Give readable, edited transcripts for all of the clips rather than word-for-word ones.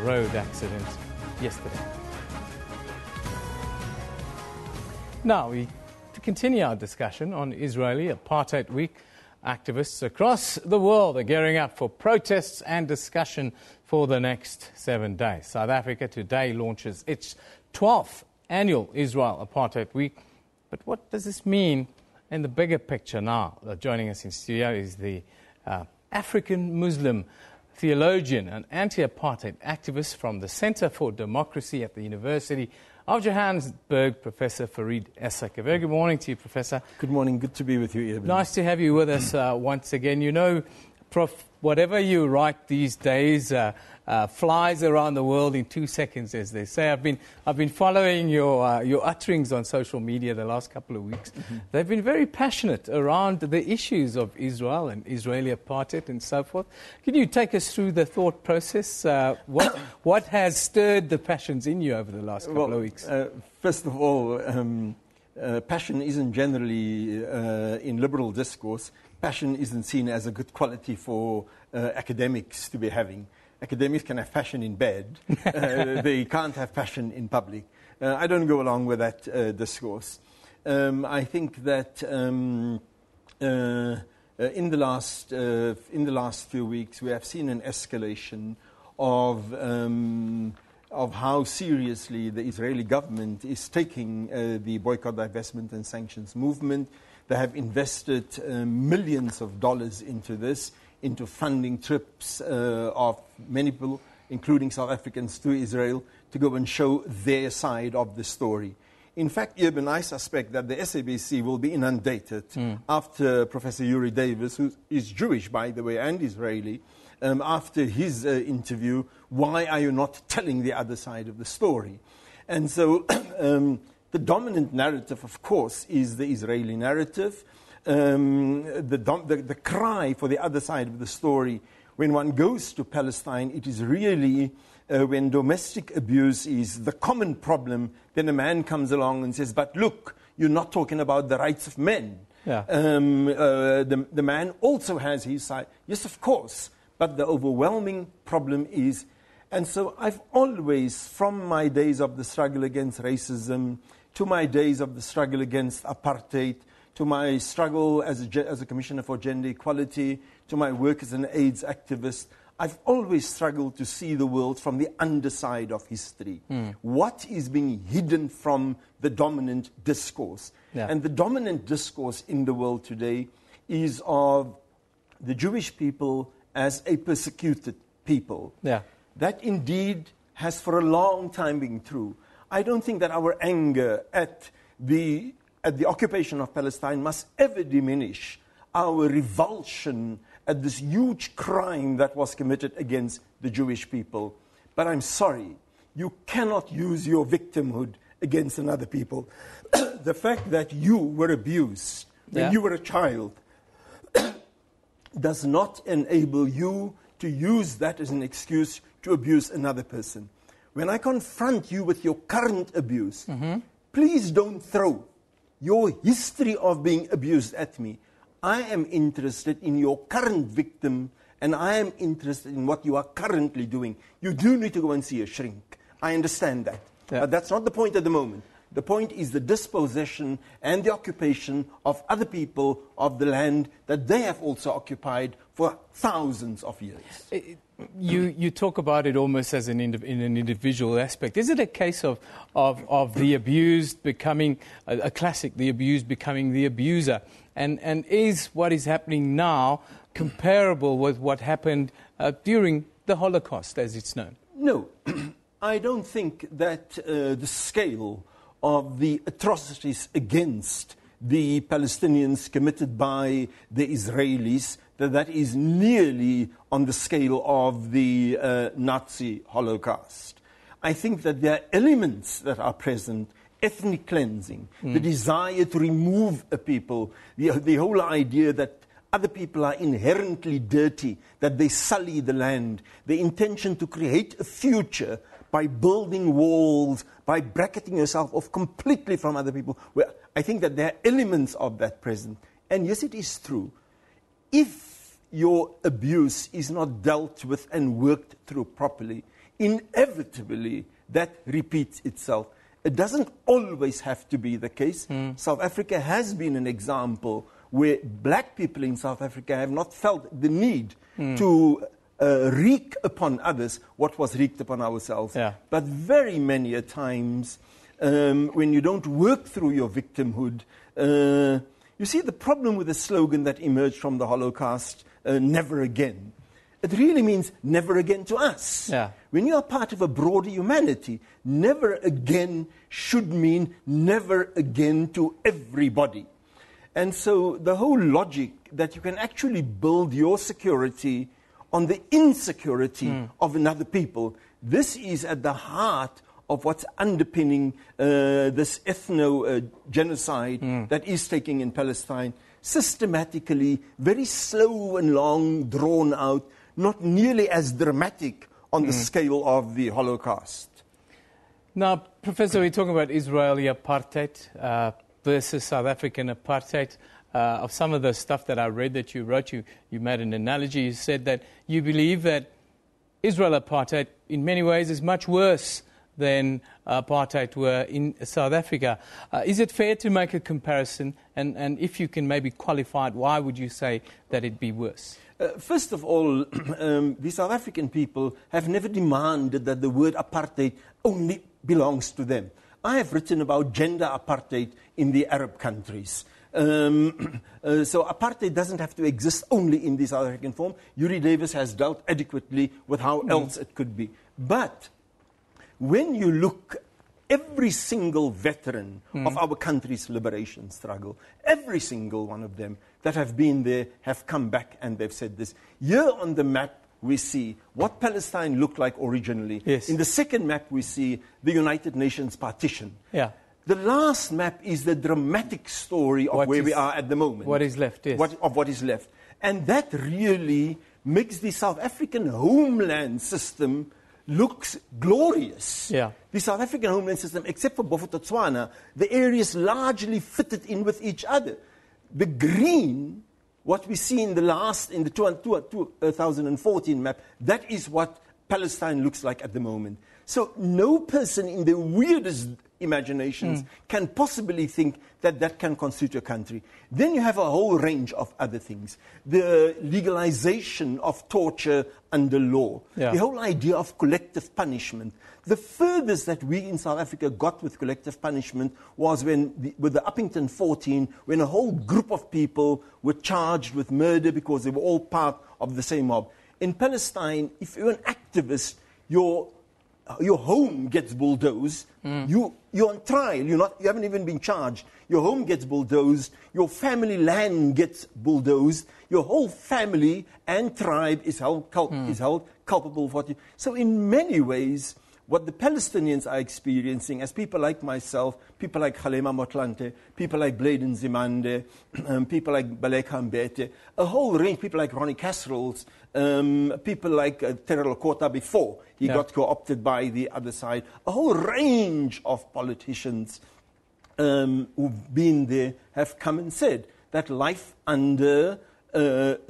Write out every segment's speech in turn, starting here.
road accident yesterday. Now, to continue our discussion on Israeli Apartheid Week, activists across the world are gearing up for protests and discussion for the next 7 days. South Africa today launches its 12th annual Israel Apartheid Week. But what does this mean in the bigger picture now? Joining us in studio is the African Muslim theologian and anti-apartheid activist from the Center for Democracy at the University of Johannesburg, Professor Farid Esack. A very good morning to you, Professor. Good morning. Good to be with you, Eben. Nice to have you with us once again. You know, Prof, whatever you write these days flies around the world in 2 seconds, as they say. I've been following your utterings on social media the last couple of weeks. Mm-hmm. They've been very passionate around the issues of Israel and Israeli apartheid and so forth. Can you take us through the thought process? What has stirred the passions in you over the last couple of weeks? First of all, passion isn't generally in liberal discourse. Passion isn't seen as a good quality for academics to be having. Academics can have passion in bed. They can't have passion in public. I don't go along with that discourse. I think that in the last few weeks we have seen an escalation of how seriously the Israeli government is taking the boycott, divestment and sanctions movement. They have invested millions of dollars into this, into funding trips of many people, including South Africans, to Israel to go and show their side of the story. In fact, Eben, I suspect that the SABC will be inundated after Professor Yuri Davis, who is Jewish, by the way, and Israeli, after his interview, why are you not telling the other side of the story? And so the dominant narrative, of course, is the Israeli narrative. The cry for the other side of the story, when one goes to Palestine, it is really when domestic abuse is the common problem, then a man comes along and says, but look, you're not talking about the rights of men. Yeah. The man also has his side. Yes, of course, but the overwhelming problem is, and so I've always, from my days of the struggle against racism, to my days of the struggle against apartheid, to my struggle as a commissioner for gender equality, to my work as an AIDS activist, I've always struggled to see the world from the underside of history. What is being hidden from the dominant discourse? Yeah. And the dominant discourse in the world today is of the Jewish people as a persecuted people. Yeah. That indeed has for a long time been true. I don't think that our anger at the occupation of Palestine must ever diminish our revulsion at this huge crime that was committed against the Jewish people. But I'm sorry, you cannot use your victimhood against another people. The fact that you were abused when you were a child does not enable you to use that as an excuse to abuse another person. When I confront you with your current abuse, please don't throw your history of being abused at me. I am interested in your current victim, and I am interested in what you are currently doing. You do need to go and see a shrink. I understand that. Yeah. But that's not the point at the moment. The point is the dispossession and the occupation of other people of the land that they have also occupied for thousands of years. You talk about it almost as in an individual aspect. Is it a case of the abused becoming a classic, the abused becoming the abuser? And is what is happening now comparable with what happened during the Holocaust, as it's known? No, I don't think that the scale of the atrocities against the Palestinians committed by the Israelis, that is nearly on the scale of the Nazi Holocaust. I think that there are elements that are present, ethnic cleansing, the desire to remove a people, the whole idea that other people are inherently dirty, that they sully the land, the intention to create a future by building walls, by bracketing yourself off completely from other people. Well, I think that there are elements of that present. And yes, it is true. If your abuse is not dealt with and worked through properly, inevitably that repeats itself. It doesn't always have to be the case. South Africa has been an example where black people in South Africa have not felt the need to wreak upon others what was wreaked upon ourselves. Yeah. But very many a times, when you don't work through your victimhood, you see the problem with the slogan that emerged from the Holocaust, never again. It really means never again to us. Yeah. When you are part of a broader humanity, never again should mean never again to everybody. And so the whole logic that you can actually build your security on the insecurity of another people, this is at the heart of what's underpinning this ethno-genocide that is taking in Palestine, systematically, very slow and long, drawn out, not nearly as dramatic on the scale of the Holocaust. Now, Professor, we're talking about Israeli apartheid versus South African apartheid. Of some of the stuff that I read that you wrote, you made an analogy. You said that you believe that Israel apartheid, in many ways, is much worse than apartheid were in South Africa. Is it fair to make a comparison? And if you can maybe qualify it, why would you say that it'd be worse? First of all, the South African people have never demanded that the word apartheid only belongs to them. I have written about gender apartheid in the Arab countries. So apartheid doesn't have to exist only in the South African form. Yuri Davis has dealt adequately with how else it could be. But when you look, every single veteran of our country's liberation struggle, every single one of them that have been there have come back and they've said this. Here on the map we see what Palestine looked like originally. Yes. In the second map we see the United Nations partition. Yeah. The last map is the dramatic story of where we are at the moment. What is left, yes. What is left. And that really makes the South African homeland system looks glorious. Yeah. The South African homeland system, except for Botswana, the areas largely fitted in with each other. The green, what we see in the 2014 map, that is what Palestine looks like at the moment. So no person in the weirdest imaginations can possibly think that that can constitute a country. Then you have a whole range of other things. The legalization of torture under law. Yeah. The whole idea of collective punishment. The furthest that we in South Africa got with collective punishment was with the Uppington 14, when a whole group of people were charged with murder because they were all part of the same mob. In Palestine, if you're an activist, your home gets bulldozed. You're on trial. You haven't even been charged. Your home gets bulldozed. Your family land gets bulldozed. Your whole family and tribe is held culpable for it. So in many ways, what the Palestinians are experiencing, as people like myself, people like Khalema Motlanthe, people like Bladen Zimande, people like Baleka Mbete, a whole range, people like Ronnie Casserols, people like Terrell Kota before he got co-opted by the other side, a whole range of politicians who've been there have come and said that life under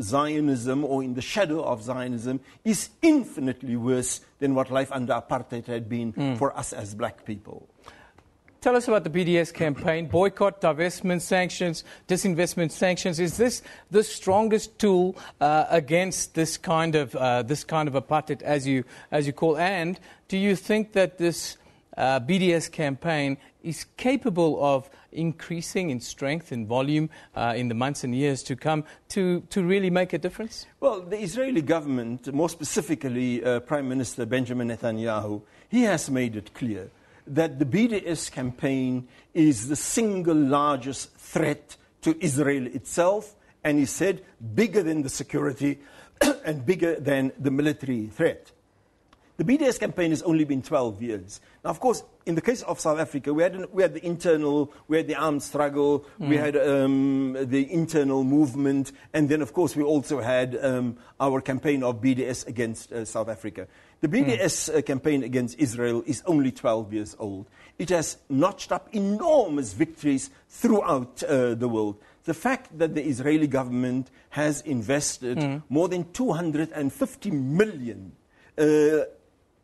Zionism or in the shadow of Zionism is infinitely worse than what life under apartheid had been for us as black people. Tell us about the BDS campaign, boycott, divestment sanctions, disinvestment sanctions. Is this the strongest tool against this kind of apartheid, as you call? And do you think that this BDS campaign is capable of increasing in strength and volume in the months and years to come to really make a difference? Well, the Israeli government, more specifically Prime Minister Benjamin Netanyahu, he has made it clear that the BDS campaign is the single largest threat to Israel itself, and he said bigger than the security and bigger than the military threat. The BDS campaign has only been 12 years. Now, of course, in the case of South Africa, we had the armed struggle, we had the internal movement, and then, of course, we also had our campaign of BDS against South Africa. The BDS campaign against Israel is only 12 years old. It has notched up enormous victories throughout the world. The fact that the Israeli government has invested more than $250 million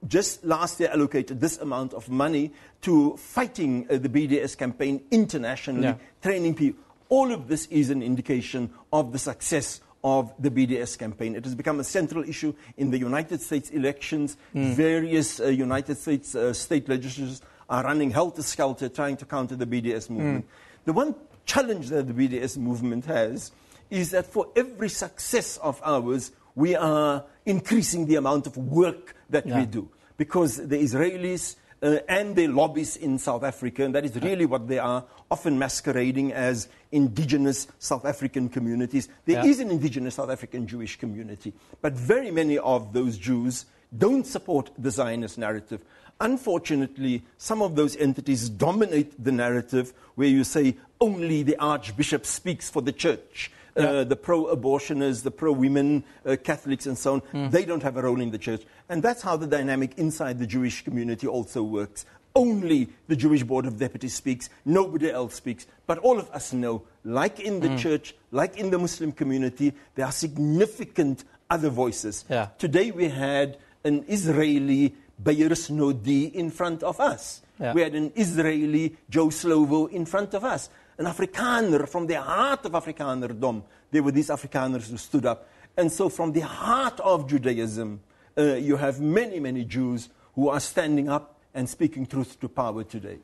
just last year allocated this amount of money to fighting the BDS campaign internationally, training people. All of this is an indication of the success of the BDS campaign. It has become a central issue in the United States elections. Various United States state legislatures are running helter-skelter trying to counter the BDS movement. The one challenge that the BDS movement has is that for every success of ours, we are increasing the amount of work that we do. Because the Israelis and their lobbies in South Africa, and that is really what they are, often masquerading as indigenous South African communities. There is an indigenous South African Jewish community, but very many of those Jews don't support the Zionist narrative. Unfortunately, some of those entities dominate the narrative where you say only the Archbishop speaks for the church. The pro-abortionists, the pro-women, Catholics and so on, they don't have a role in the church. And that's how the dynamic inside the Jewish community also works. Only the Jewish Board of Deputies speaks, nobody else speaks. But all of us know, like in the church, like in the Muslim community, there are significant other voices. Today we had an Israeli Beirut Nodi in front of us. We had an Israeli Joe Slovo in front of us. An Afrikaner, from the heart of Afrikanerdom, there were these Afrikaners who stood up. And so from the heart of Judaism, you have many, many Jews who are standing up and speaking truth to power today.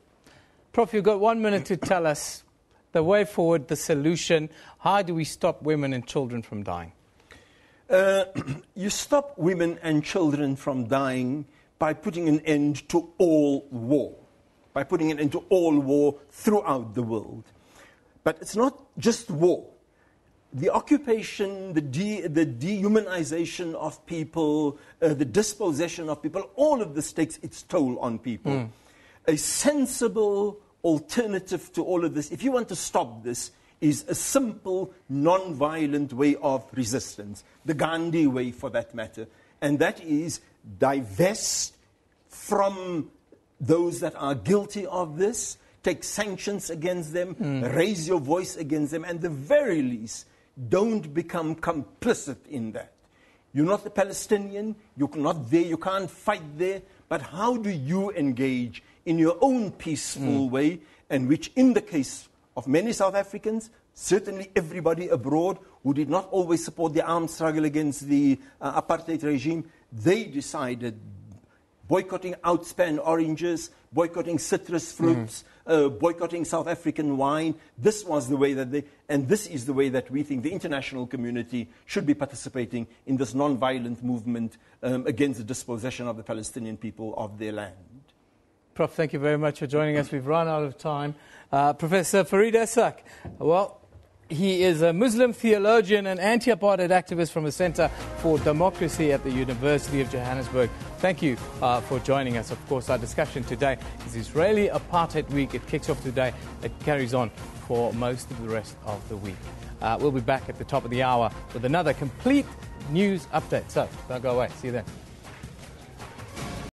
Prof, you've got 1 minute to tell us the way forward, the solution. How do we stop women and children from dying? You stop women and children from dying by putting an end to all war, by putting an end to all war throughout the world. But it's not just war. The occupation, the dehumanization of people, the dispossession of people, all of this takes its toll on people. A sensible alternative to all of this, if you want to stop this, is a simple, non-violent way of resistance, the Gandhi way for that matter. And that is divest from those that are guilty of this, take sanctions against them, raise your voice against them, and at the very least, don't become complicit in that. You're not a Palestinian, you're not there, you can't fight there, but how do you engage in your own peaceful way, and which in the case of many South Africans, certainly everybody abroad who did not always support the armed struggle against the apartheid regime, they decided boycotting outspan oranges, boycotting citrus fruits, boycotting South African wine. This was the way that and this is the way that we think the international community should be participating in this non-violent movement against the dispossession of the Palestinian people of their land. Prof, thank you very much for joining us. We've run out of time. Professor Farid Esack, well, he is a Muslim theologian and anti-apartheid activist from the Center for Democracy at the University of Johannesburg. Thank you for joining us. Of course, our discussion today is Israeli Apartheid Week. It kicks off today. It carries on for most of the rest of the week. We'll be back at the top of the hour with another complete news update. So don't go away. See you then.